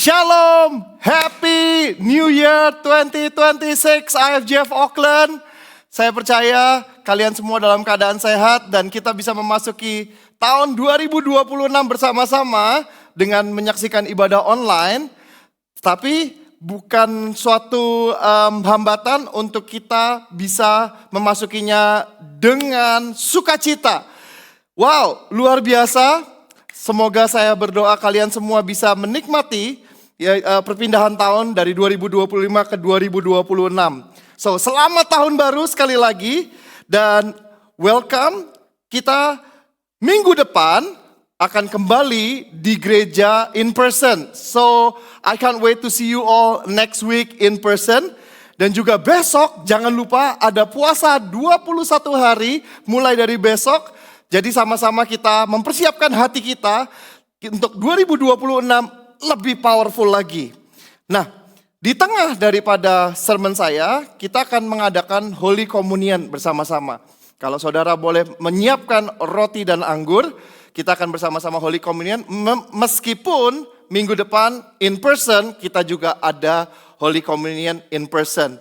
Shalom, Happy New Year 2026 IFGF Auckland. Saya percaya kalian semua dalam keadaan sehat dan kita bisa memasuki tahun 2026 bersama-sama dengan menyaksikan ibadah online. Tapi bukan suatu hambatan untuk kita bisa memasukinya dengan sukacita. Wow, luar biasa. Semoga saya berdoa kalian semua bisa menikmati perpindahan tahun dari 2025 ke 2026. So, selamat tahun baru sekali lagi dan welcome. Kita minggu depan akan kembali di gereja in person. So, I can't wait to see you all next week in person. Dan juga besok jangan lupa ada puasa 21 hari mulai dari besok. Jadi sama-sama kita mempersiapkan hati kita untuk 2026 lebih powerful lagi. Nah, di tengah daripada sermon saya, kita akan mengadakan Holy Communion bersama-sama. Kalau saudara boleh menyiapkan roti dan anggur, kita akan bersama-sama Holy Communion. Meskipun minggu depan in person, kita juga ada Holy Communion in person.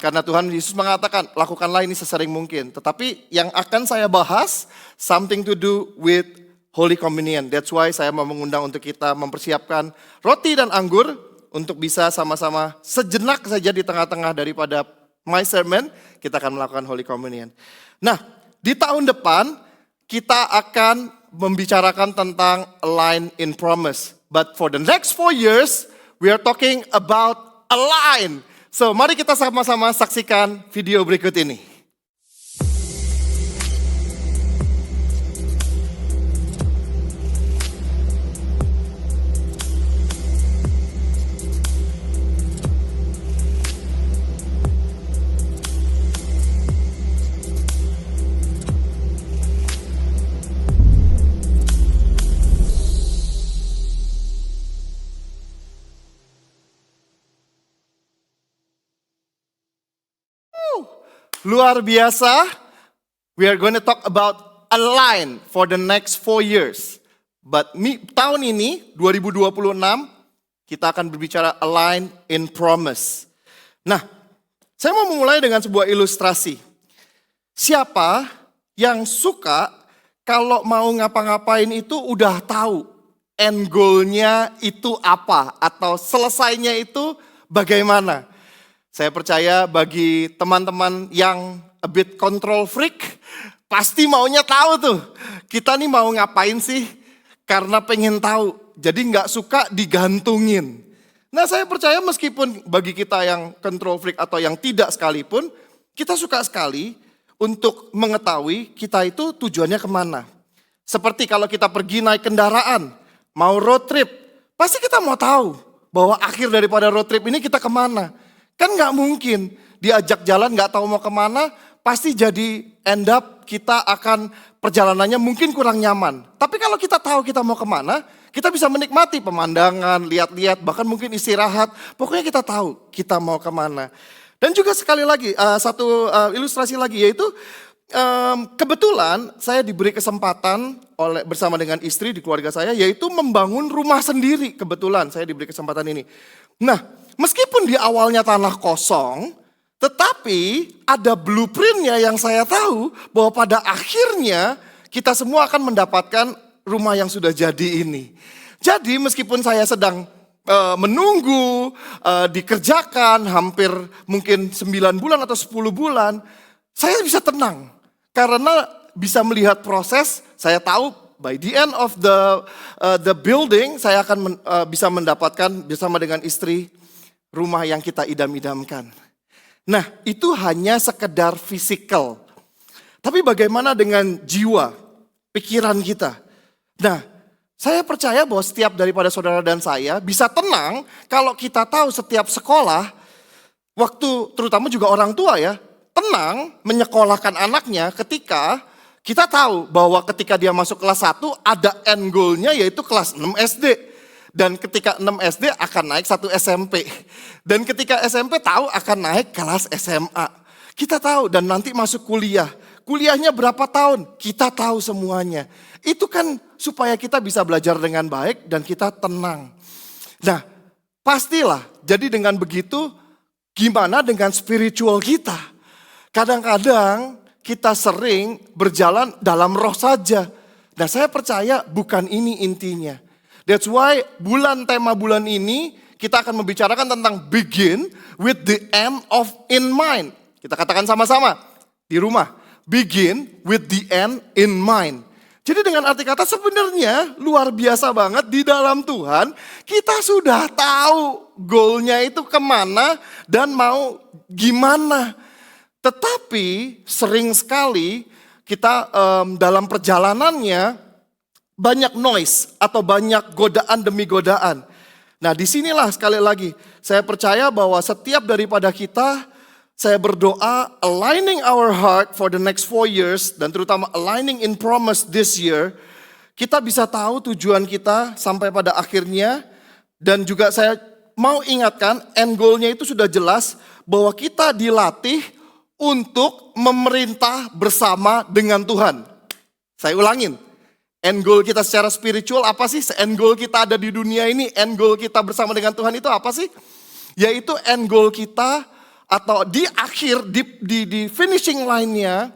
Karena Tuhan Yesus mengatakan, lakukanlah ini sesering mungkin. Tetapi yang akan saya bahas, something to do with Holy Communion. That's why saya mau mengundang untuk kita mempersiapkan roti dan anggur, untuk bisa sama-sama sejenak saja di tengah-tengah daripada my sermon, kita akan melakukan Holy Communion. Nah, di tahun depan, kita akan membicarakan tentang Align in Promise. But for the next 4 years, we are talking about Align. So, mari kita sama-sama saksikan video berikut ini. Luar biasa, we are going to talk about Align for the next 4 years. But tahun ini, 2026, kita akan berbicara Align in Promise. Nah, saya mau memulai dengan sebuah ilustrasi. Siapa yang suka kalau mau ngapa-ngapain itu udah tahu end goal-nya itu apa, atau selesainya itu bagaimana? Saya percaya bagi teman-teman yang a bit control freak, pasti maunya tahu tuh, kita nih mau ngapain sih, karena pengen tahu. Jadi nggak suka digantungin. Nah, saya percaya meskipun bagi kita yang control freak atau yang tidak sekalipun, kita suka sekali untuk mengetahui kita itu tujuannya kemana. Seperti kalau kita pergi naik kendaraan, mau road trip, pasti kita mau tahu bahwa akhir daripada road trip ini kita kemana. Kan nggak mungkin diajak jalan nggak tahu mau kemana, pasti jadi end up kita akan perjalanannya mungkin kurang nyaman. Tapi kalau kita tahu kita mau kemana, kita bisa menikmati pemandangan, lihat-lihat, bahkan mungkin istirahat. Pokoknya kita tahu kita mau kemana. Dan juga sekali lagi, satu ilustrasi lagi yaitu kebetulan saya diberi kesempatan bersama dengan istri di keluarga saya, yaitu membangun rumah sendiri. Kebetulan saya diberi kesempatan ini. Nah, meskipun di awalnya tanah kosong, tetapi ada blueprintnya yang saya tahu bahwa pada akhirnya kita semua akan mendapatkan rumah yang sudah jadi ini. Jadi meskipun saya sedang menunggu dikerjakan hampir mungkin 9 bulan atau 10 bulan, saya bisa tenang. Karena bisa melihat proses, saya tahu by the end of the building, saya akan bisa mendapatkan bersama dengan istri rumah yang kita idam-idamkan. Nah, itu hanya sekedar fisikal. Tapi bagaimana dengan jiwa, pikiran kita? Nah, saya percaya bahwa setiap daripada saudara dan saya bisa tenang kalau kita tahu setiap sekolah, waktu terutama juga orang tua ya, tenang menyekolahkan anaknya ketika kita tahu bahwa ketika dia masuk kelas 1 ada end goal-nya yaitu kelas 6 SD. Dan ketika 6 SD akan naik 1 SMP. Dan ketika SMP tahu akan naik kelas SMA. Kita tahu dan nanti masuk kuliah. Kuliahnya berapa tahun? Kita tahu semuanya. Itu kan supaya kita bisa belajar dengan baik dan kita tenang. Nah, pastilah. Jadi dengan begitu, gimana dengan spiritual kita? Kadang-kadang kita sering berjalan dalam roh saja. Nah, saya percaya bukan ini intinya. That's why tema bulan ini kita akan membicarakan tentang begin with the end of in mind. Kita katakan sama-sama di rumah. Begin with the end in mind. Jadi dengan arti kata sebenarnya luar biasa banget di dalam Tuhan. Kita sudah tahu goalnya itu kemana dan mau gimana. Tetapi sering sekali kita dalam perjalanannya banyak noise atau banyak godaan demi godaan. Nah, disinilah sekali lagi saya percaya bahwa setiap daripada kita, saya berdoa aligning our heart for the next 4 years dan terutama aligning in promise this year, kita bisa tahu tujuan kita sampai pada akhirnya. Dan juga saya mau ingatkan end goal-nya itu sudah jelas bahwa kita dilatih untuk memerintah bersama dengan Tuhan. Saya ulangin, end goal kita secara spiritual apa sih? End goal kita ada di dunia ini, end goal kita bersama dengan Tuhan itu apa sih? Yaitu end goal kita atau di akhir, di finishing line-nya,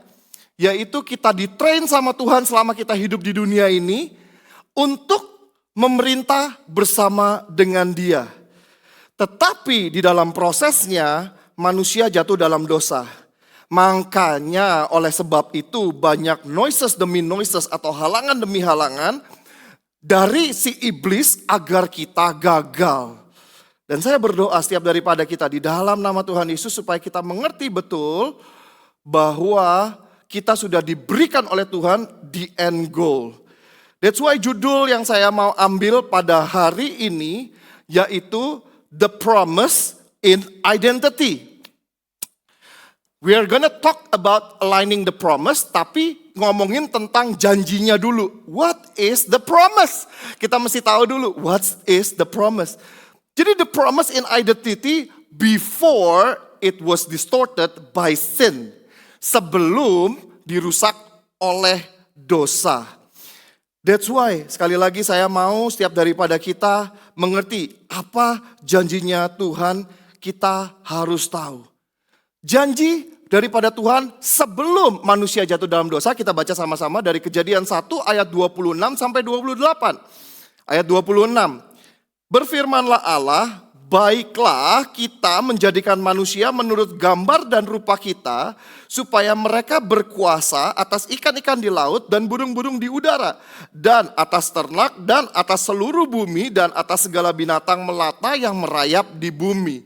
yaitu kita ditrain sama Tuhan selama kita hidup di dunia ini untuk memerintah bersama dengan Dia. Tetapi di dalam prosesnya manusia jatuh dalam dosa. Makanya oleh sebab itu banyak noises demi noises atau halangan demi halangan dari si iblis agar kita gagal. Dan saya berdoa setiap daripada kita di dalam nama Tuhan Yesus supaya kita mengerti betul bahwa kita sudah diberikan oleh Tuhan the end goal. That's why judul yang saya mau ambil pada hari ini yaitu The Promise in Identity. We are gonna talk about aligning the promise, tapi ngomongin tentang janjinya dulu. What is the promise? Kita mesti tahu dulu, what is the promise? Jadi the promise in identity before it was distorted by sin. Sebelum dirusak oleh dosa. That's why sekali lagi saya mau setiap daripada kita mengerti apa janjinya Tuhan, kita harus tahu. Janji daripada Tuhan sebelum manusia jatuh dalam dosa, kita baca sama-sama dari Kejadian 1 ayat 26 sampai 28. Ayat 26. Berfirmanlah Allah, baiklah kita menjadikan manusia menurut gambar dan rupa kita, supaya mereka berkuasa atas ikan-ikan di laut dan burung-burung di udara, dan atas ternak dan atas seluruh bumi dan atas segala binatang melata yang merayap di bumi.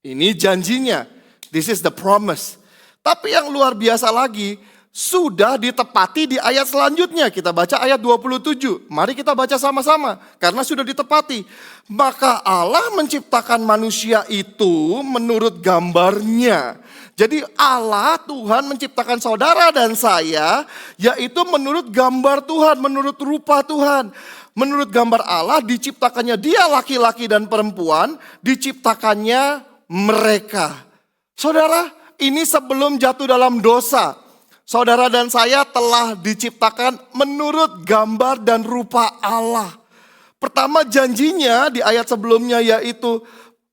Ini janjinya. This is the promise. Tapi yang luar biasa lagi, sudah ditepati di ayat selanjutnya. Kita baca ayat 27. Mari kita baca sama-sama, karena sudah ditepati. Maka Allah menciptakan manusia itu menurut gambarnya. Jadi Allah, Tuhan menciptakan saudara dan saya, yaitu menurut gambar Tuhan, menurut rupa Tuhan. Menurut gambar Allah diciptakannya dia laki-laki dan perempuan, diciptakannya mereka. Saudara, ini sebelum jatuh dalam dosa. Saudara dan saya telah diciptakan menurut gambar dan rupa Allah. Pertama janjinya di ayat sebelumnya yaitu,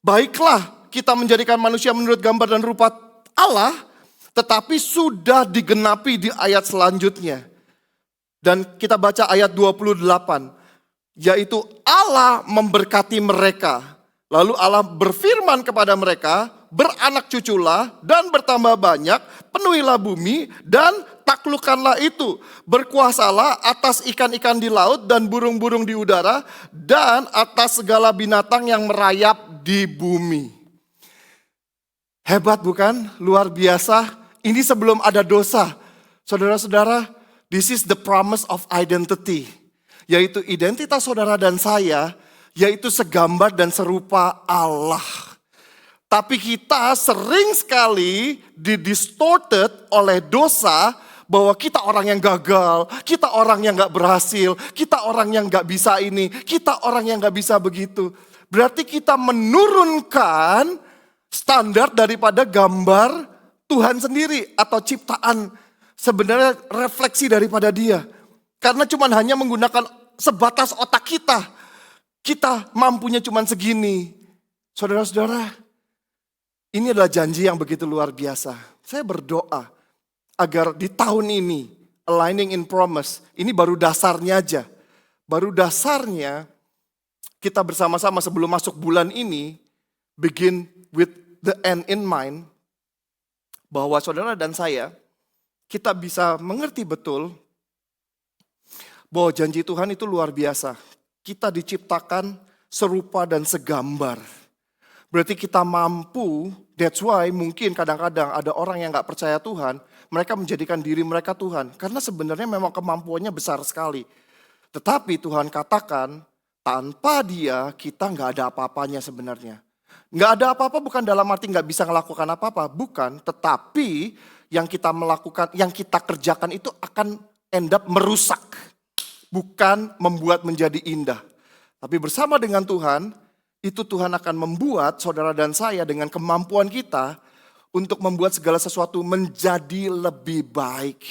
baiklah kita menjadikan manusia menurut gambar dan rupa Allah, tetapi sudah digenapi di ayat selanjutnya. Dan kita baca ayat 28, yaitu Allah memberkati mereka. Lalu Allah berfirman kepada mereka, beranak cuculah dan bertambah banyak, penuhilah bumi dan taklukkanlah itu. Berkuasalah atas ikan-ikan di laut dan burung-burung di udara dan atas segala binatang yang merayap di bumi. Hebat bukan? Luar biasa. Ini sebelum ada dosa. Saudara-saudara, this is the promise of identity. Yaitu identitas saudara dan saya, yaitu segambar dan serupa Allah. Tapi kita sering sekali didistorted oleh dosa bahwa kita orang yang gagal, kita orang yang gak berhasil, kita orang yang gak bisa ini, kita orang yang gak bisa begitu. Berarti kita menurunkan standar daripada gambar Tuhan sendiri atau ciptaan, sebenarnya refleksi daripada Dia. Karena cuma hanya menggunakan sebatas otak kita. kita mampunya cuma segini. Saudara-saudara, ini adalah janji yang begitu luar biasa. Saya berdoa agar di tahun ini, aligning in promise, ini baru dasarnya aja. Baru dasarnya kita bersama-sama sebelum masuk bulan ini, begin with the end in mind, bahwa saudara dan saya, kita bisa mengerti betul bahwa janji Tuhan itu luar biasa. Kita diciptakan serupa dan segambar. Berarti kita mampu, that's why mungkin kadang-kadang ada orang yang gak percaya Tuhan, mereka menjadikan diri mereka Tuhan. Karena sebenarnya memang kemampuannya besar sekali. Tetapi Tuhan katakan, tanpa dia kita gak ada apa-apanya sebenarnya. Gak ada apa-apa bukan dalam arti gak bisa melakukan apa-apa, bukan. Tetapi yang kita melakukan, yang kita kerjakan itu akan end up merusak. Bukan membuat menjadi indah. Tapi bersama dengan Tuhan, itu Tuhan akan membuat saudara dan saya dengan kemampuan kita untuk membuat segala sesuatu menjadi lebih baik.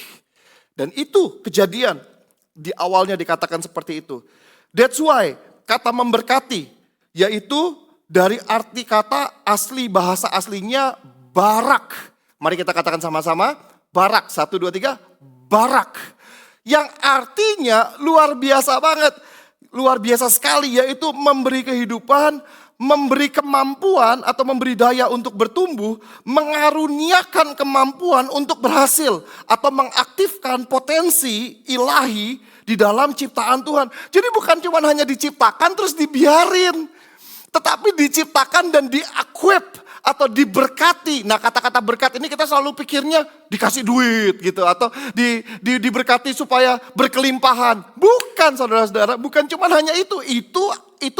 Dan itu kejadian. Di awalnya dikatakan seperti itu. That's why kata memberkati, yaitu dari arti kata asli, bahasa aslinya barak. Mari kita katakan sama-sama, barak. 1, 2, 3, barak. Yang artinya luar biasa banget. Luar biasa sekali, yaitu memberi kehidupan, memberi kemampuan atau memberi daya untuk bertumbuh, mengaruniakan kemampuan untuk berhasil atau mengaktifkan potensi ilahi di dalam ciptaan Tuhan. Jadi bukan cuma hanya diciptakan terus dibiarin, tetapi diciptakan dan di-equip atau diberkati. Nah, kata-kata berkat ini kita selalu pikirnya dikasih duit gitu atau diberkati supaya berkelimpahan. Bukan, saudara-saudara, bukan cuma hanya itu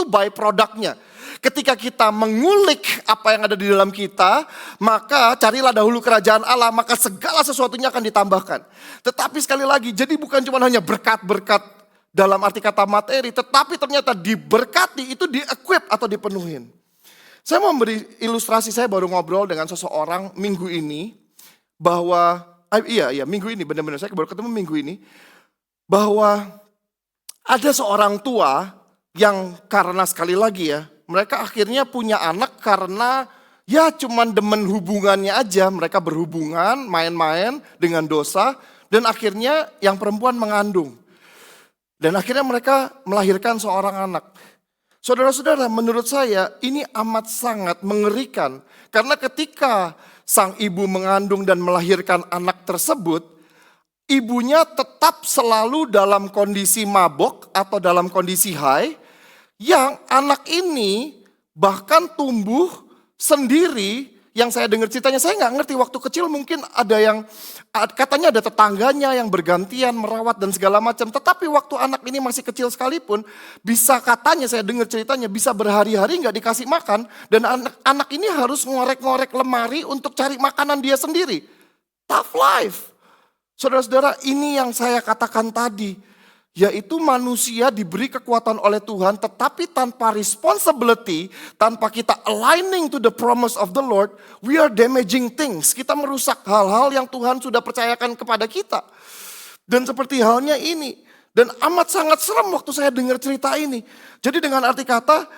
by produknya. Ketika kita mengulik apa yang ada di dalam kita, maka carilah dahulu kerajaan Allah, maka segala sesuatunya akan ditambahkan. Tetapi sekali lagi, jadi bukan cuma hanya berkat-berkat dalam arti kata materi, tetapi ternyata diberkati itu di-equip atau dipenuhin. Saya mau memberi ilustrasi, saya baru ngobrol dengan seseorang minggu ini, bahwa, minggu ini benar-benar saya baru ketemu minggu ini, bahwa ada seorang tua yang karena sekali lagi ya, mereka akhirnya punya anak karena ya cuman demen hubungannya aja, mereka berhubungan, main-main dengan dosa, dan akhirnya yang perempuan mengandung. Dan akhirnya mereka melahirkan seorang anak. Saudara-saudara, menurut saya ini amat sangat mengerikan. Karena ketika sang ibu mengandung dan melahirkan anak tersebut, ibunya tetap selalu dalam kondisi mabok atau dalam kondisi high, yang anak ini bahkan tumbuh sendiri. Yang saya dengar ceritanya, saya nggak ngerti waktu kecil mungkin ada yang, katanya ada tetangganya yang bergantian merawat dan segala macam. Tetapi waktu anak ini masih kecil sekalipun, bisa katanya saya dengar ceritanya bisa berhari-hari nggak dikasih makan. Dan anak ini harus ngorek-ngorek lemari untuk cari makanan dia sendiri. Tough life. Saudara-saudara, ini yang saya katakan tadi. Yaitu manusia diberi kekuatan oleh Tuhan, tetapi tanpa responsibility, tanpa kita aligning to the promise of the Lord, we are damaging things. Kita merusak hal-hal yang Tuhan sudah percayakan kepada kita. Dan seperti halnya ini. Dan amat sangat serem waktu saya dengar cerita ini. Jadi dengan arti kata,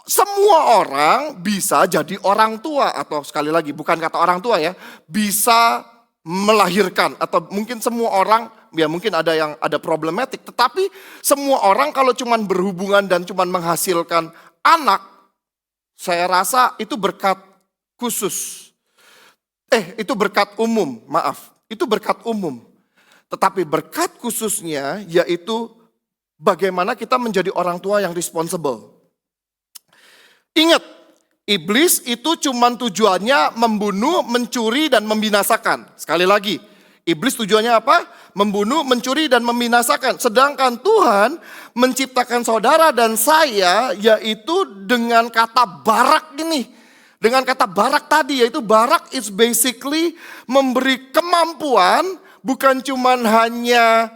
semua orang bisa jadi orang tua. Atau sekali lagi, bukan kata orang tua ya, bisa melahirkan. Atau mungkin semua orang, ya mungkin ada yang ada problematik, tetapi semua orang kalau cuman berhubungan dan cuman menghasilkan anak, saya rasa itu berkat khusus. Itu berkat umum, maaf. Itu berkat umum. Tetapi berkat khususnya yaitu bagaimana kita menjadi orang tua yang responsible. Ingat, iblis itu cuman tujuannya membunuh, mencuri, dan membinasakan. Sekali lagi, iblis tujuannya apa? Membunuh, mencuri, dan membinasakan. Sedangkan Tuhan menciptakan saudara dan saya yaitu dengan kata barak ini. Dengan kata barak tadi, yaitu barak is basically memberi kemampuan, bukan cuman hanya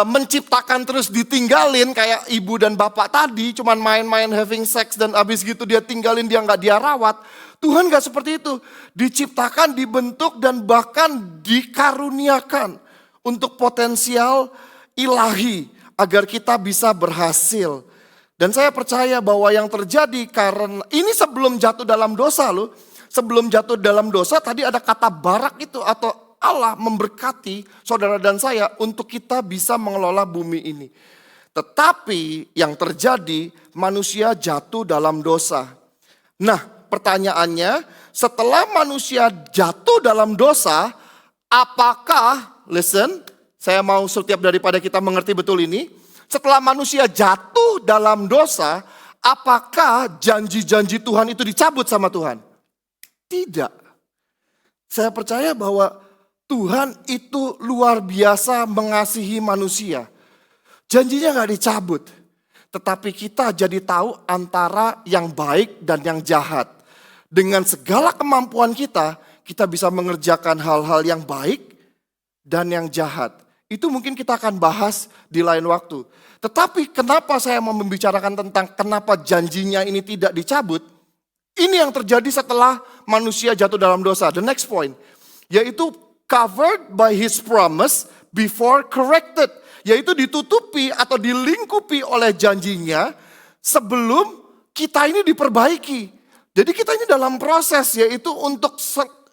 menciptakan terus ditinggalin kayak ibu dan bapak tadi, cuman main-main having sex dan abis gitu dia tinggalin, dia nggak dia rawat. Tuhan nggak seperti itu. Diciptakan, dibentuk, dan bahkan dikaruniakan untuk potensial ilahi agar kita bisa berhasil. Dan saya percaya bahwa yang terjadi karena ini sebelum jatuh dalam dosa loh. Sebelum jatuh dalam dosa tadi ada kata barak itu atau Allah memberkati saudara dan saya untuk kita bisa mengelola bumi ini. Tetapi yang terjadi manusia jatuh dalam dosa. Nah pertanyaannya setelah manusia jatuh dalam dosa apakah, listen, saya mau setiap daripada kita mengerti betul ini. Setelah manusia jatuh dalam dosa, apakah janji-janji Tuhan itu dicabut sama Tuhan? Tidak. Saya percaya bahwa Tuhan itu luar biasa mengasihi manusia. Janjinya gak dicabut. Tetapi kita jadi tahu antara yang baik dan yang jahat. Dengan segala kemampuan kita bisa mengerjakan hal-hal yang baik dan yang jahat. Itu mungkin kita akan bahas di lain waktu. Tetapi kenapa saya mau membicarakan tentang kenapa janjinya ini tidak dicabut? Ini yang terjadi setelah manusia jatuh dalam dosa. The next point. Yaitu covered by his promise before corrected. Yaitu ditutupi atau dilingkupi oleh janjinya sebelum kita ini diperbaiki. Jadi kita ini dalam proses yaitu untuk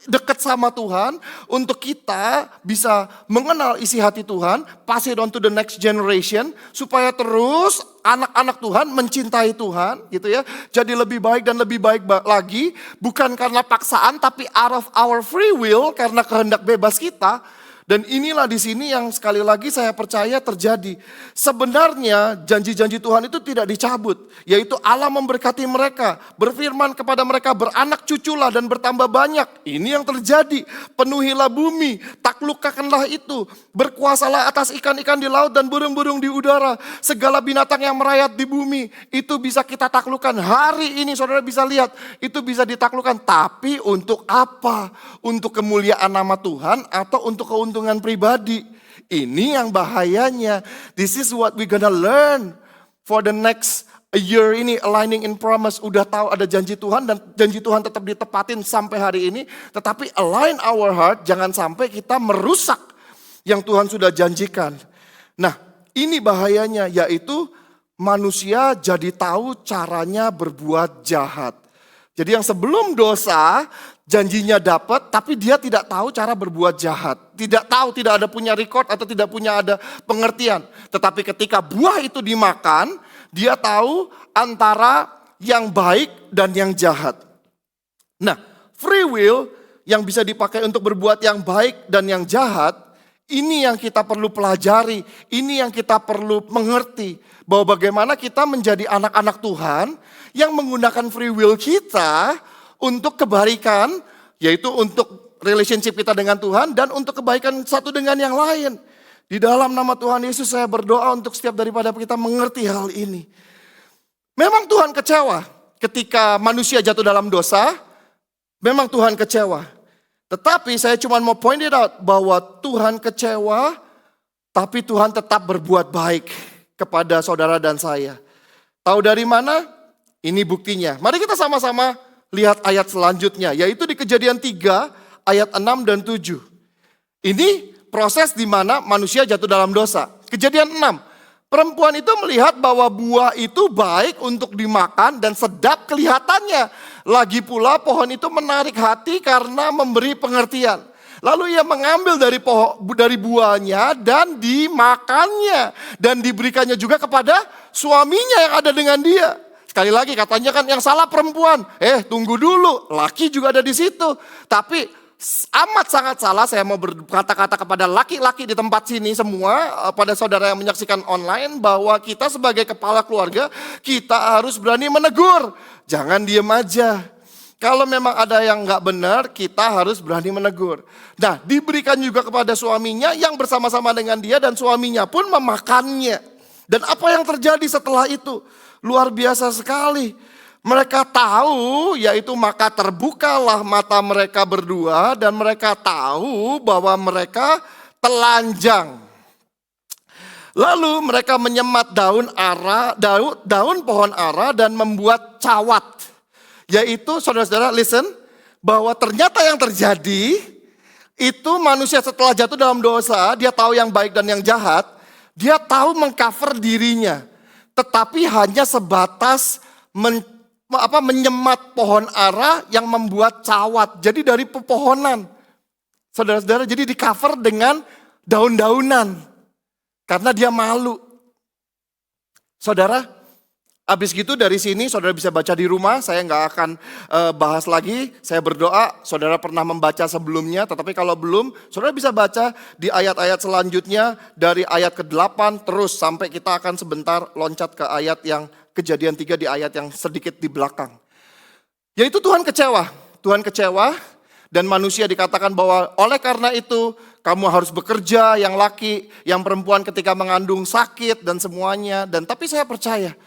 dekat sama Tuhan, untuk kita bisa mengenal isi hati Tuhan, pass it on to the next generation, supaya terus anak-anak Tuhan mencintai Tuhan, gitu ya. Jadi lebih baik dan lebih baik lagi, bukan karena paksaan, tapi out of our free will, karena kehendak bebas kita. Dan inilah di sini yang sekali lagi saya percaya terjadi. Sebenarnya janji-janji Tuhan itu tidak dicabut. Yaitu Allah memberkati mereka. Berfirman kepada mereka beranak cuculah dan bertambah banyak. Ini yang terjadi. Penuhilah bumi. Taklukkanlah itu. Berkuasalah atas ikan-ikan di laut dan burung-burung di udara. Segala binatang yang merayap di bumi. Itu bisa kita taklukkan. Hari ini saudara bisa lihat. Itu bisa ditaklukkan. Tapi untuk apa? Untuk kemuliaan nama Tuhan atau untuk keuntungan pribadi. Ini yang bahayanya. This is what we gonna learn for the next year ini. Aligning in promise. Udah tahu ada janji Tuhan dan janji Tuhan tetap ditepatin sampai hari ini. Tetapi align our heart. Jangan sampai kita merusak yang Tuhan sudah janjikan. Nah ini bahayanya, yaitu manusia jadi tahu caranya berbuat jahat. Jadi yang sebelum dosa janjinya dapat, tapi dia tidak tahu cara berbuat jahat. Tidak tahu, tidak ada punya record atau tidak punya ada pengertian. Tetapi ketika buah itu dimakan, dia tahu antara yang baik dan yang jahat. Nah, free will yang bisa dipakai untuk berbuat yang baik dan yang jahat, ini yang kita perlu pelajari, ini yang kita perlu mengerti. Bahwa bagaimana kita menjadi anak-anak Tuhan yang menggunakan free will kita untuk kebaikan, yaitu untuk relationship kita dengan Tuhan dan untuk kebaikan satu dengan yang lain. Di dalam nama Tuhan Yesus saya berdoa untuk setiap daripada kita mengerti hal ini. Memang Tuhan kecewa ketika manusia jatuh dalam dosa, memang Tuhan kecewa. Tetapi saya cuma mau point it out bahwa Tuhan kecewa, tapi Tuhan tetap berbuat baik kepada saudara dan saya. Tahu dari mana? Ini buktinya. Mari kita sama-sama lihat ayat selanjutnya, yaitu di Kejadian 3 ayat 6 dan 7. Ini proses di mana manusia jatuh dalam dosa. Kejadian 6, perempuan itu melihat bahwa buah itu baik untuk dimakan dan sedap kelihatannya. Lagi pula pohon itu menarik hati karena memberi pengertian. Lalu ia mengambil dari buahnya dan dimakannya. Dan diberikannya juga kepada suaminya yang ada dengan dia. Sekali lagi katanya kan yang salah perempuan. Tunggu dulu, laki juga ada di situ. Tapi amat sangat salah, saya mau berkata-kata kepada laki-laki di tempat sini semua, pada saudara yang menyaksikan online, bahwa kita sebagai kepala keluarga, kita harus berani menegur. Jangan diem aja. Kalau memang ada yang nggak benar, kita harus berani menegur. Nah, diberikan juga kepada suaminya yang bersama-sama dengan dia dan suaminya pun memakannya. Dan apa yang terjadi setelah itu? Luar biasa sekali. Mereka tahu, yaitu maka terbukalah mata mereka berdua dan mereka tahu bahwa mereka telanjang. Lalu mereka menyemat daun pohon ara dan membuat cawat. Yaitu saudara-saudara listen, bahwa ternyata yang terjadi itu manusia setelah jatuh dalam dosa, dia tahu yang baik dan yang jahat, dia tahu mengcover dirinya. tetapi hanya sebatas menyemat pohon ara yang membuat cawat. Jadi dari pepohonan. Saudara-saudara, jadi di cover dengan daun-daunan. Karena dia malu. Saudara, habis gitu dari sini saudara bisa baca di rumah, saya nggak akan bahas lagi. Saya berdoa, saudara pernah membaca sebelumnya, tetapi kalau belum, saudara bisa baca di ayat-ayat selanjutnya dari ayat ke-8 terus sampai kita akan sebentar loncat ke ayat yang Kejadian 3 di ayat yang sedikit di belakang. Yaitu Tuhan kecewa dan manusia dikatakan bahwa oleh karena itu kamu harus bekerja, yang laki, yang perempuan ketika mengandung sakit dan semuanya. Dan tapi saya percaya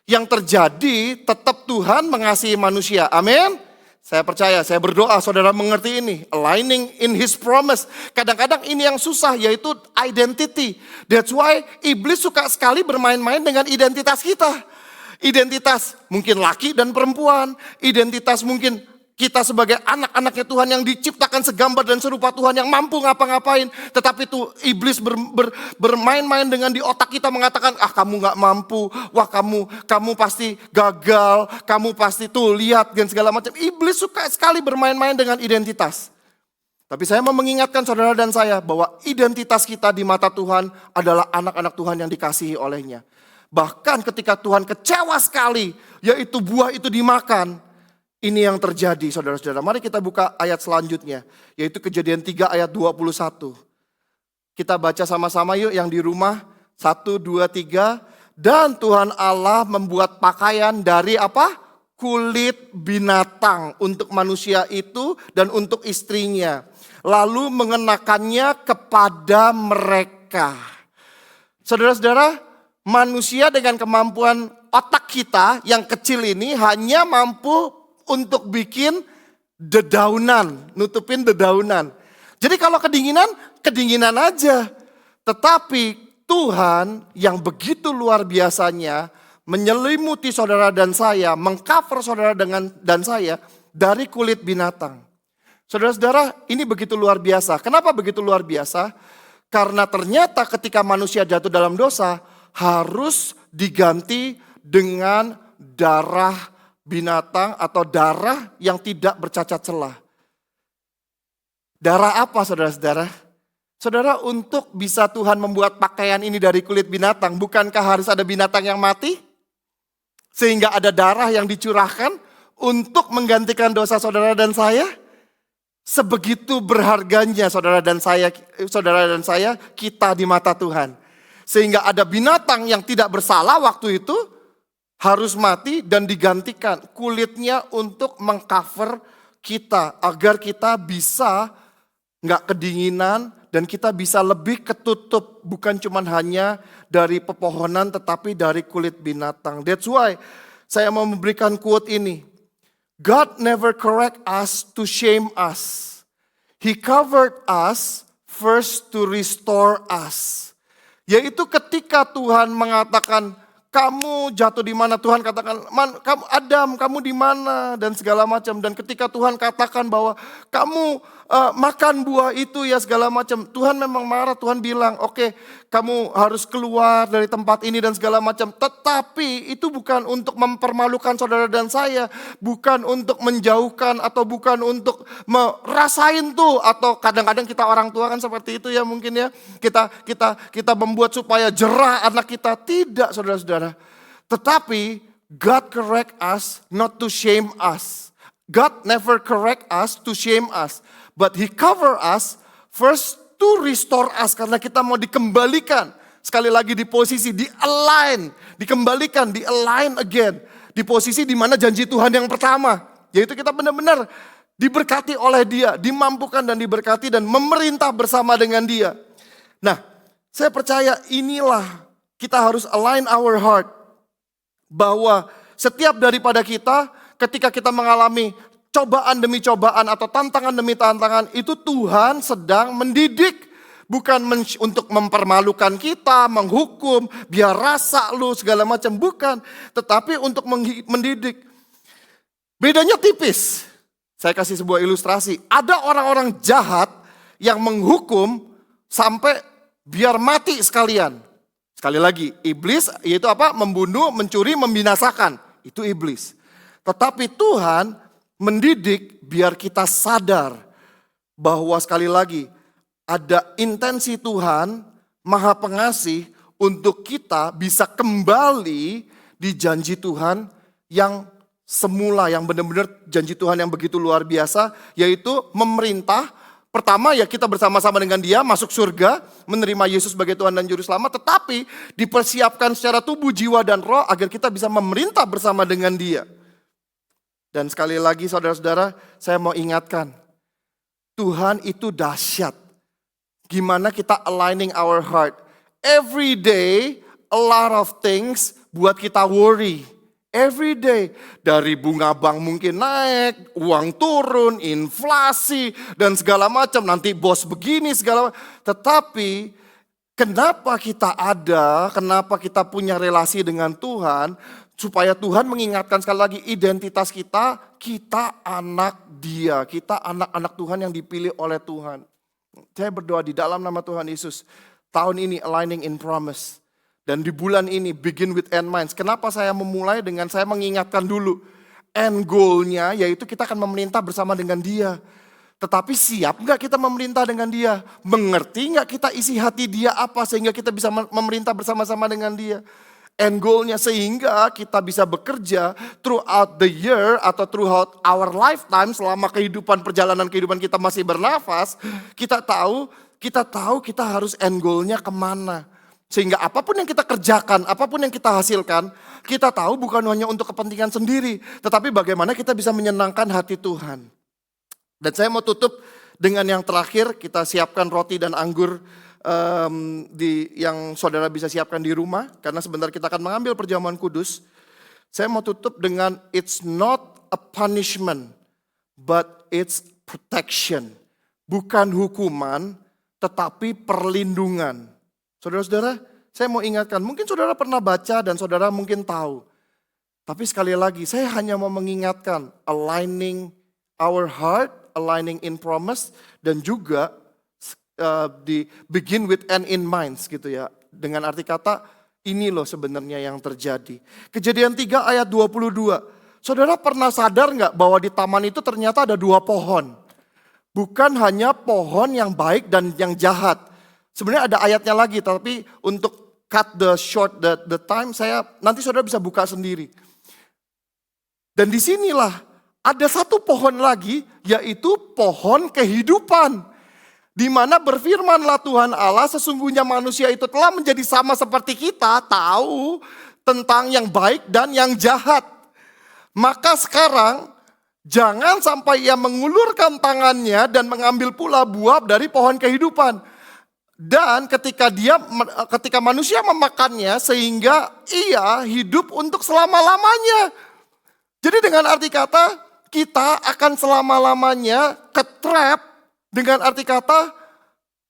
yang terjadi tetap Tuhan mengasihi manusia. Amin. Saya percaya, saya berdoa saudara mengerti ini. Aligning in his promise. Kadang-kadang ini yang susah yaitu identity. That's why iblis suka sekali bermain-main dengan identitas kita. Identitas mungkin laki dan perempuan. Identitas mungkin kita sebagai anak-anaknya Tuhan yang diciptakan segambar dan serupa Tuhan yang mampu ngapa-ngapain. Tetapi itu iblis bermain-main dengan di otak kita mengatakan, kamu gak mampu, wah kamu pasti gagal, kamu pasti tuh lihat dan segala macam. Iblis suka sekali bermain-main dengan identitas. Tapi saya mau mengingatkan saudara dan saya bahwa identitas kita di mata Tuhan adalah anak-anak Tuhan yang dikasihi olehnya. Bahkan ketika Tuhan kecewa sekali, yaitu buah itu dimakan. Ini yang terjadi saudara-saudara. Mari kita buka ayat selanjutnya. Yaitu Kejadian 3 ayat 21. Kita baca sama-sama yuk yang di rumah. 1, 2, 3. Dan Tuhan Allah membuat pakaian dari apa? Kulit binatang untuk manusia itu dan untuk istrinya. Lalu mengenakannya kepada mereka. Saudara-saudara, manusia dengan kemampuan otak kita yang kecil ini hanya mampu untuk bikin dedaunan, nutupin dedaunan. Jadi kalau kedinginan aja. Tetapi Tuhan yang begitu luar biasanya menyelimuti saudara dan saya, mengcover saudara dan saya dari kulit binatang. Saudara-saudara, ini begitu luar biasa. Kenapa begitu luar biasa? Karena ternyata ketika manusia jatuh dalam dosa harus diganti dengan darah binatang atau darah yang tidak bercacat celah. Darah apa saudara-saudara? Saudara, untuk bisa Tuhan membuat pakaian ini dari kulit binatang, bukankah harus ada binatang yang mati? Sehingga ada darah yang dicurahkan untuk menggantikan dosa saudara dan saya? Sebegitu berharganya saudara dan saya kita di mata Tuhan. Sehingga ada binatang yang tidak bersalah waktu itu harus mati dan digantikan kulitnya untuk mengcover kita. Agar kita bisa gak kedinginan dan kita bisa lebih ketutup. Bukan cuma hanya dari pepohonan tetapi dari kulit binatang. That's why saya mau memberikan quote ini. God never correct us to shame us. He covered us first to restore us. Yaitu ketika Tuhan mengatakan, kamu jatuh di mana? Tuhan katakan, kamu Adam, kamu di mana? Dan segala macam. Dan ketika Tuhan katakan bahwa kamu makan buah itu ya segala macam. Tuhan memang marah, Tuhan bilang, oke, kamu harus keluar dari tempat ini dan segala macam. Tetapi itu bukan untuk mempermalukan saudara dan saya. Bukan untuk menjauhkan atau bukan untuk merasain tuh. Atau kadang-kadang kita orang tua kan seperti itu ya mungkin ya. Kita membuat supaya jerah anak kita. Tidak saudara-saudara. Tetapi God correct us not to shame us. God never correct us to shame us. But He cover us first to restore us. Karena kita mau dikembalikan. Sekali lagi di posisi, di-align. Dikembalikan, di-align again. Di posisi di mana janji Tuhan yang pertama. Yaitu kita benar-benar diberkati oleh Dia. Dimampukan dan diberkati dan memerintah bersama dengan Dia. Nah, saya percaya inilah kita harus align our heart. Bahwa setiap daripada kita, ketika kita mengalami cobaan demi cobaan atau tantangan demi tantangan, itu Tuhan sedang mendidik. Bukan untuk mempermalukan kita, menghukum, biar rasa lu segala macam. Bukan, tetapi untuk mendidik. Bedanya tipis. Saya kasih sebuah ilustrasi. Ada orang-orang jahat yang menghukum sampai biar mati sekalian. Sekali lagi, iblis yaitu apa? Membunuh, mencuri, membinasakan. Itu iblis. Tetapi Tuhan mendidik biar kita sadar bahwa sekali lagi ada intensi Tuhan Maha Pengasih untuk kita bisa kembali di janji Tuhan yang semula, yang benar-benar janji Tuhan yang begitu luar biasa, yaitu memerintah. Pertama ya kita bersama-sama dengan dia masuk surga, menerima Yesus sebagai Tuhan dan Juru Selamat, tetapi dipersiapkan secara tubuh, jiwa, dan roh agar kita bisa memerintah bersama dengan dia. Dan sekali lagi saudara-saudara, saya mau ingatkan, Tuhan itu dahsyat. Gimana kita aligning our heart. Every day, a lot of things buat kita worry. Every day, dari bunga bank mungkin naik, uang turun, inflasi, dan segala macam. Nanti bos begini, segala macam. Tetapi, kenapa kita ada, kenapa kita punya relasi dengan Tuhan, supaya Tuhan mengingatkan sekali lagi identitas kita anak Dia, kita anak-anak Tuhan yang dipilih oleh Tuhan. Saya berdoa di dalam nama Tuhan Yesus, tahun ini aligning in promise. Dan di bulan ini begin with end minds. Kenapa saya memulai dengan saya mengingatkan dulu end goal-nya, yaitu kita akan memerintah bersama dengan Dia. Tetapi siap nggak kita memerintah dengan Dia? Mengerti nggak kita isi hati Dia apa sehingga kita bisa memerintah bersama-sama dengan Dia? End goal-nya sehingga kita bisa bekerja throughout the year atau throughout our lifetime, selama perjalanan kehidupan kita masih bernafas, kita tahu kita harus end goal-nya kemana. Sehingga apapun yang kita kerjakan, apapun yang kita hasilkan, kita tahu bukan hanya untuk kepentingan sendiri, tetapi bagaimana kita bisa menyenangkan hati Tuhan. Dan saya mau tutup dengan yang terakhir, kita siapkan roti dan anggur yang saudara bisa siapkan di rumah, karena sebentar kita akan mengambil perjamuan kudus. Saya mau tutup dengan it's not a punishment, but it's protection. Bukan hukuman, tetapi perlindungan. Saudara-saudara, saya mau ingatkan, mungkin saudara pernah baca dan saudara mungkin tahu. Tapi sekali lagi, saya hanya mau mengingatkan, aligning our heart, aligning in promise, dan juga di begin with end in minds gitu ya. Dengan arti kata, ini loh sebenarnya yang terjadi. Kejadian 3 ayat 22. Saudara pernah sadar nggak bahwa di taman itu ternyata ada 2 pohon? Bukan hanya pohon yang baik dan yang jahat. Sebenarnya ada ayatnya lagi, tapi untuk cut the time, nanti saudara bisa buka sendiri. Dan disinilah ada 1 pohon lagi, yaitu pohon kehidupan. Di mana berfirmanlah Tuhan Allah, sesungguhnya manusia itu telah menjadi sama seperti kita, tahu tentang yang baik dan yang jahat. Maka sekarang, jangan sampai ia mengulurkan tangannya dan mengambil pula buah dari pohon kehidupan. Dan ketika manusia memakannya sehingga ia hidup untuk selama-lamanya. Jadi dengan arti kata kita akan selama-lamanya ketrap, dengan arti kata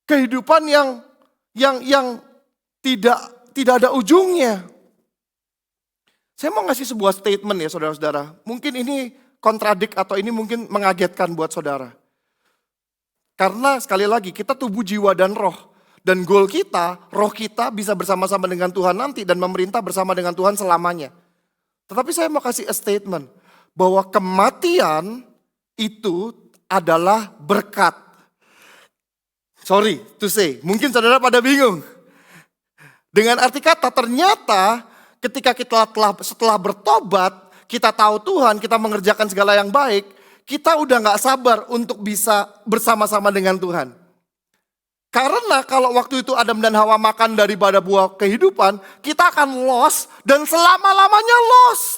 kehidupan yang tidak ada ujungnya. Saya mau ngasih sebuah statement ya saudara-saudara. Mungkin ini kontradik atau ini mungkin mengagetkan buat saudara. Karena sekali lagi kita tubuh, jiwa, dan roh. Dan goal kita, roh kita bisa bersama-sama dengan Tuhan nanti dan memerintah bersama dengan Tuhan selamanya. Tetapi saya mau kasih a statement bahwa kematian itu adalah berkat. Sorry to say, mungkin saudara pada bingung. Dengan arti kata ternyata ketika kita setelah bertobat, kita tahu Tuhan, kita mengerjakan segala yang baik, kita udah gak sabar untuk bisa bersama-sama dengan Tuhan. Karena kalau waktu itu Adam dan Hawa makan daripada buah kehidupan, kita akan lost dan selama-lamanya lost.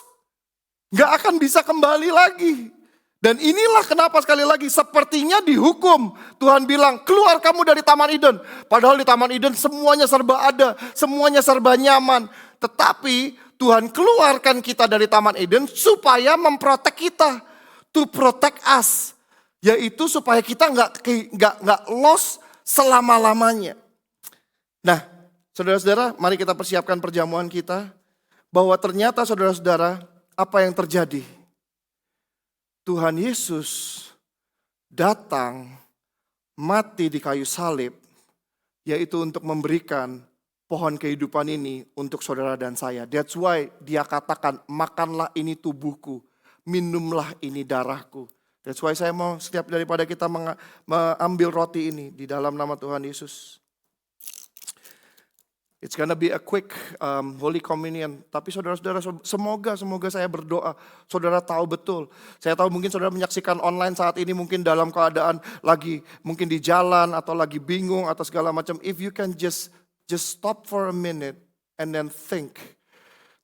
Gak akan bisa kembali lagi. Dan inilah kenapa sekali lagi sepertinya dihukum. Tuhan bilang keluar kamu dari Taman Eden. Padahal di Taman Eden semuanya serba ada, semuanya serba nyaman. Tetapi Tuhan keluarkan kita dari Taman Eden supaya memprotek kita. To protect us. Yaitu supaya kita gak lost selama-lamanya. Nah, saudara-saudara, mari kita persiapkan perjamuan kita. Bahwa ternyata saudara-saudara, apa yang terjadi? Tuhan Yesus datang, mati di kayu salib, yaitu untuk memberikan pohon kehidupan ini untuk saudara dan saya. That's why dia katakan, makanlah ini tubuhku, minumlah ini darahku. That's why saya mau setiap daripada kita mengambil roti ini di dalam nama Tuhan Yesus. It's gonna be a quick Holy Communion. Tapi saudara-saudara, semoga saya berdoa, saudara tahu betul. Saya tahu mungkin saudara menyaksikan online saat ini mungkin dalam keadaan lagi mungkin di jalan atau lagi bingung atau segala macam. If you can just stop for a minute and then think.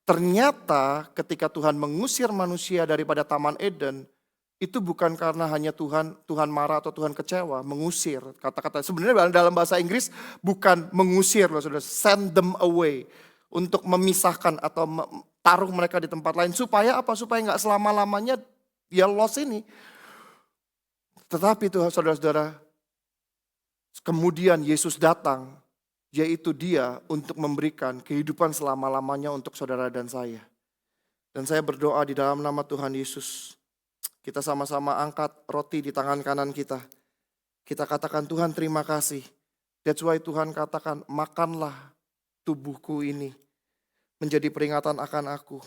Ternyata ketika Tuhan mengusir manusia daripada Taman Eden, itu bukan karena hanya Tuhan marah atau Tuhan kecewa, mengusir. Kata-kata sebenarnya dalam bahasa Inggris bukan mengusir loh saudara, send them away. Untuk memisahkan atau taruh mereka di tempat lain. Supaya apa? Supaya nggak selama-lamanya dia lost ini. Tetapi Tuhan saudara-saudara, kemudian Yesus datang, yaitu dia untuk memberikan kehidupan selama-lamanya untuk saudara dan saya. Dan saya berdoa di dalam nama Tuhan Yesus. Kita sama-sama angkat roti di tangan kanan kita. Kita katakan, Tuhan terima kasih. That's why Tuhan katakan, makanlah tubuhku ini. Menjadi peringatan akan aku.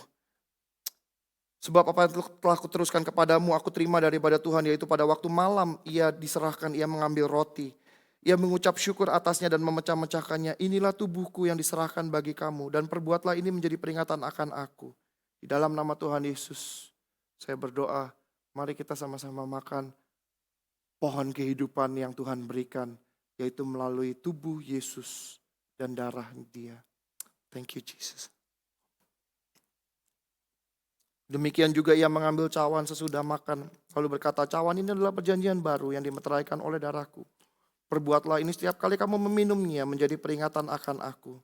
Sebab apa yang telah kuteruskan kepadamu, aku terima daripada Tuhan. Yaitu pada waktu malam ia diserahkan, ia mengambil roti. Ia mengucap syukur atasnya dan memecah-mecahkannya. Inilah tubuhku yang diserahkan bagi kamu. Dan perbuatlah ini menjadi peringatan akan aku. Di dalam nama Tuhan Yesus, saya berdoa. Mari kita sama-sama makan pohon kehidupan yang Tuhan berikan, yaitu melalui tubuh Yesus dan darah dia. Thank you Jesus. Demikian juga ia mengambil cawan sesudah makan, lalu berkata, cawan ini adalah perjanjian baru yang dimeteraikan oleh darahku. Perbuatlah ini setiap kali kamu meminumnya menjadi peringatan akan aku.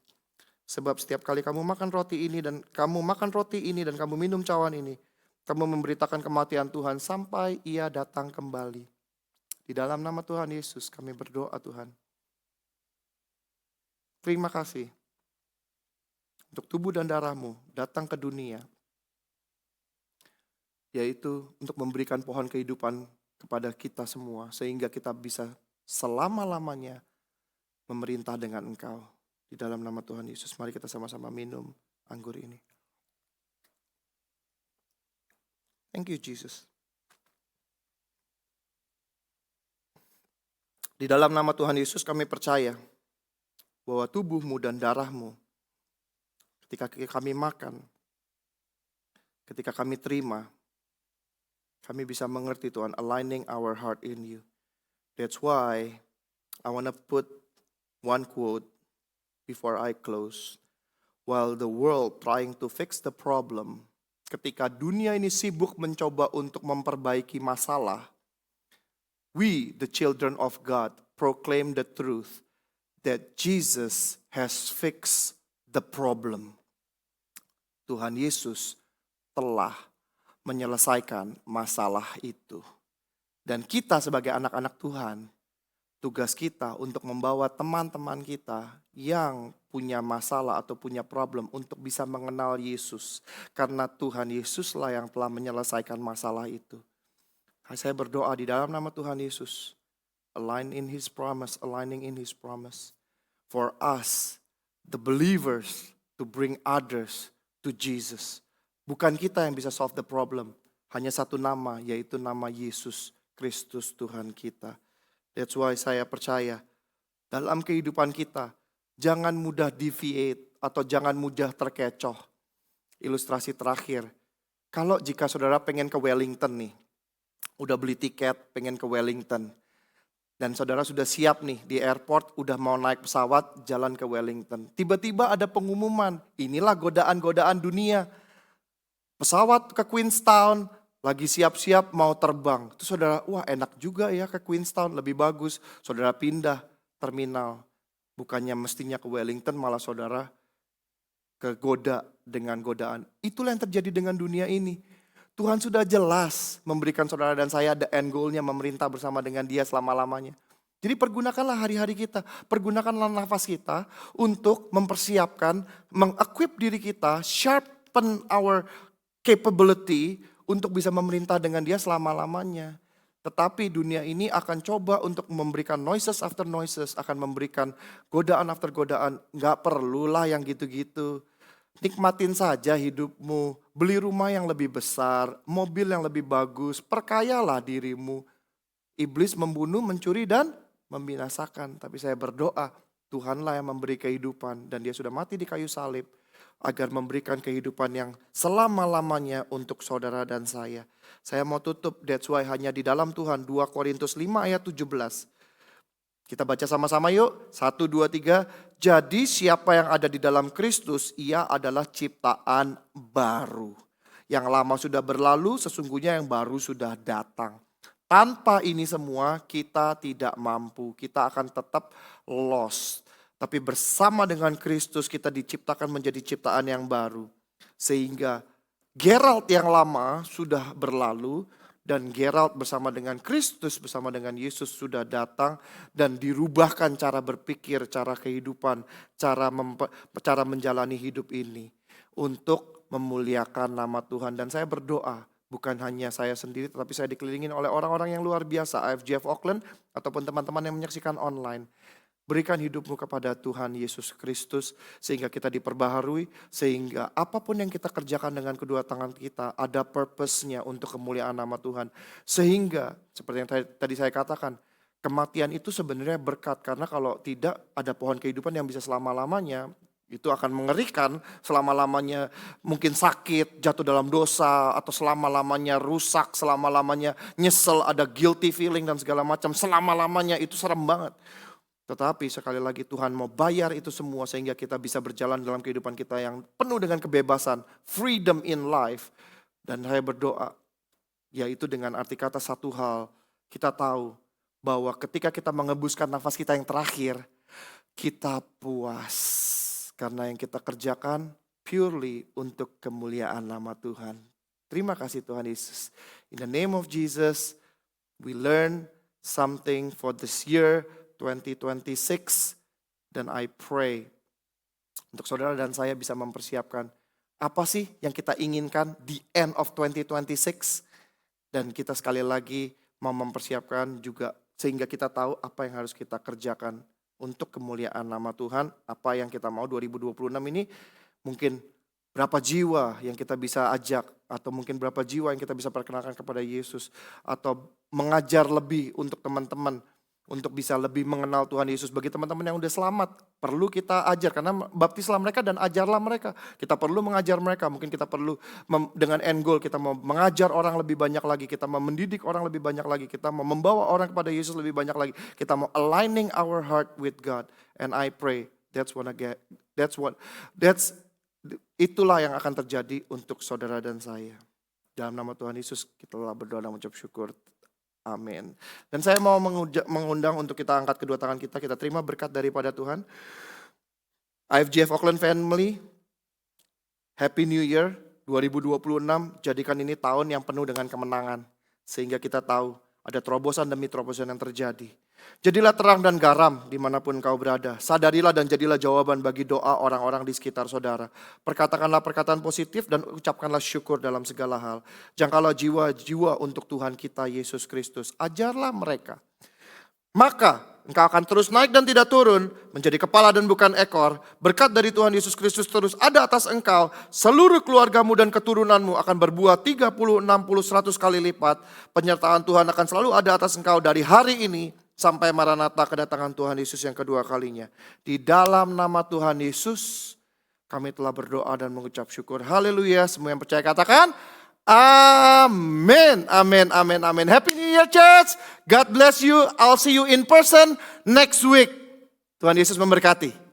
Sebab setiap kali kamu makan roti ini dan kamu minum cawan ini, kamu memberitakan kematian Tuhan sampai ia datang kembali. Di dalam nama Tuhan Yesus kami berdoa Tuhan. Terima kasih untuk tubuh dan darahmu datang ke dunia. Yaitu untuk memberikan pohon kehidupan kepada kita semua. Sehingga kita bisa selama-lamanya memerintah dengan Engkau. Di dalam nama Tuhan Yesus mari kita sama-sama minum anggur ini. Thank you Jesus. Di dalam nama Tuhan Yesus kami percaya bahwa tubuhmu dan darahmu ketika kami makan, ketika kami terima, kami bisa mengerti Tuhan, aligning our heart in you. That's why I want to put one quote before I close. While the world trying to fix the problem, ketika dunia ini sibuk mencoba untuk memperbaiki masalah, we, the children of God, proclaim the truth that Jesus has fixed the problem. Tuhan Yesus telah menyelesaikan masalah itu. Dan kita sebagai anak-anak Tuhan, tugas kita untuk membawa teman-teman kita yang punya masalah atau punya problem untuk bisa mengenal Yesus. Karena Tuhan Yesuslah yang telah menyelesaikan masalah itu. Saya berdoa di dalam nama Tuhan Yesus. Aligning in His promise. For us, the believers, to bring others to Jesus. Bukan kita yang bisa solve the problem. Hanya satu nama, yaitu nama Yesus Kristus Tuhan kita. That's why saya percaya dalam kehidupan kita, jangan mudah deviate atau jangan mudah terkecoh. Ilustrasi terakhir, kalau jika saudara pengen ke Wellington nih, udah beli tiket pengen ke Wellington, dan saudara sudah siap nih di airport, udah mau naik pesawat jalan ke Wellington. Tiba-tiba ada pengumuman, inilah godaan-godaan dunia. Pesawat ke Queenstown, lagi siap-siap mau terbang. Itu saudara, wah enak juga ya ke Queenstown, lebih bagus. Saudara pindah terminal. Bukannya mestinya ke Wellington, malah saudara kegoda dengan godaan. Itulah yang terjadi dengan dunia ini. Tuhan sudah jelas memberikan saudara dan saya the end goal-nya memerintah bersama dengan Dia selama-lamanya. Jadi pergunakanlah hari-hari kita, pergunakanlah nafas kita untuk mempersiapkan, mengequip diri kita, sharpen our capability untuk bisa memerintah dengan Dia selama-lamanya. Tetapi dunia ini akan coba untuk memberikan noises after noises, akan memberikan godaan after godaan. Nggak perlulah yang gitu-gitu. Nikmatin saja hidupmu, beli rumah yang lebih besar, mobil yang lebih bagus, perkayalah dirimu. Iblis membunuh, mencuri, dan membinasakan. Tapi saya berdoa, Tuhanlah yang memberi kehidupan dan dia sudah mati di kayu salib agar memberikan kehidupan yang selama-lamanya untuk saudara dan saya. Saya mau tutup, that's why hanya di dalam Tuhan, 2 Korintus 5 ayat 17. Kita baca sama-sama yuk, 1, 2, 3. Jadi siapa yang ada di dalam Kristus, ia adalah ciptaan baru. Yang lama sudah berlalu, sesungguhnya yang baru sudah datang. Tanpa ini semua kita tidak mampu, kita akan tetap lost. Tapi bersama dengan Kristus kita diciptakan menjadi ciptaan yang baru. Sehingga Gerald yang lama sudah berlalu dan Gerald bersama dengan Kristus, bersama dengan Yesus sudah datang dan dirubahkan cara berpikir, cara kehidupan, cara menjalani hidup ini untuk memuliakan nama Tuhan. Dan saya berdoa, bukan hanya saya sendiri tetapi saya dikelilingin oleh orang-orang yang luar biasa, IFGF Auckland ataupun teman-teman yang menyaksikan online. Berikan hidupmu kepada Tuhan Yesus Kristus sehingga kita diperbaharui, sehingga apapun yang kita kerjakan dengan kedua tangan kita ada purpose-nya untuk kemuliaan nama Tuhan. Sehingga seperti yang tadi saya katakan, kematian itu sebenarnya berkat, karena kalau tidak ada pohon kehidupan yang bisa selama-lamanya, itu akan mengerikan. Selama-lamanya mungkin sakit, jatuh dalam dosa, atau selama-lamanya rusak, selama-lamanya nyesel, ada guilty feeling dan segala macam. Selama-lamanya itu serem banget. Tetapi sekali lagi Tuhan mau bayar itu semua sehingga kita bisa berjalan dalam kehidupan kita yang penuh dengan kebebasan, freedom in life. Dan saya berdoa, yaitu dengan arti kata satu hal, kita tahu bahwa ketika kita mengebuskan nafas kita yang terakhir, kita puas. Karena yang kita kerjakan purely untuk kemuliaan nama Tuhan. Terima kasih Tuhan Yesus. In the name of Jesus, we learn something for this year 2026, dan I pray untuk saudara dan saya bisa mempersiapkan apa sih yang kita inginkan di end of 2026, dan kita sekali lagi mau mempersiapkan juga sehingga kita tahu apa yang harus kita kerjakan untuk kemuliaan nama Tuhan. Apa yang kita mau 2026 ini, mungkin berapa jiwa yang kita bisa ajak, atau mungkin berapa jiwa yang kita bisa perkenalkan kepada Yesus, atau mengajar lebih untuk teman-teman untuk bisa lebih mengenal Tuhan Yesus. Bagi teman-teman yang udah selamat, perlu kita ajar, karena baptislah mereka dan ajarlah mereka. Kita perlu mengajar mereka, mungkin kita perlu dengan end goal, kita mau mengajar orang lebih banyak lagi, kita mau mendidik orang lebih banyak lagi, kita mau membawa orang kepada Yesus lebih banyak lagi, kita mau aligning our heart with God. And I pray itulah yang akan terjadi untuk saudara dan saya. Dalam nama Tuhan Yesus kita telah berdoa dan mengucap syukur. Amin. Dan saya mau mengundang untuk kita angkat kedua tangan kita terima berkat daripada Tuhan. IFGF Auckland Family, Happy New Year 2026, jadikan ini tahun yang penuh dengan kemenangan. Sehingga kita tahu ada terobosan demi terobosan yang terjadi. Jadilah terang dan garam dimanapun kau berada. Sadarilah dan jadilah jawaban bagi doa orang-orang di sekitar saudara. Perkatakanlah perkataan positif dan ucapkanlah syukur dalam segala hal. Jangkalah jiwa-jiwa untuk Tuhan kita Yesus Kristus. Ajarlah mereka. Maka engkau akan terus naik dan tidak turun, menjadi kepala dan bukan ekor. Berkat dari Tuhan Yesus Kristus terus ada atas engkau. Seluruh keluargamu dan keturunanmu akan berbuah 30, 60, 100 kali lipat. Penyertaan Tuhan akan selalu ada atas engkau dari hari ini sampai Maranatha, kedatangan Tuhan Yesus yang kedua kalinya. Di dalam nama Tuhan Yesus kami telah berdoa dan mengucap syukur. Haleluya. Semua yang percaya katakan amin, amin, amin, amin. Happy New Year church. God bless you. I'll see you in person next week. Tuhan Yesus memberkati.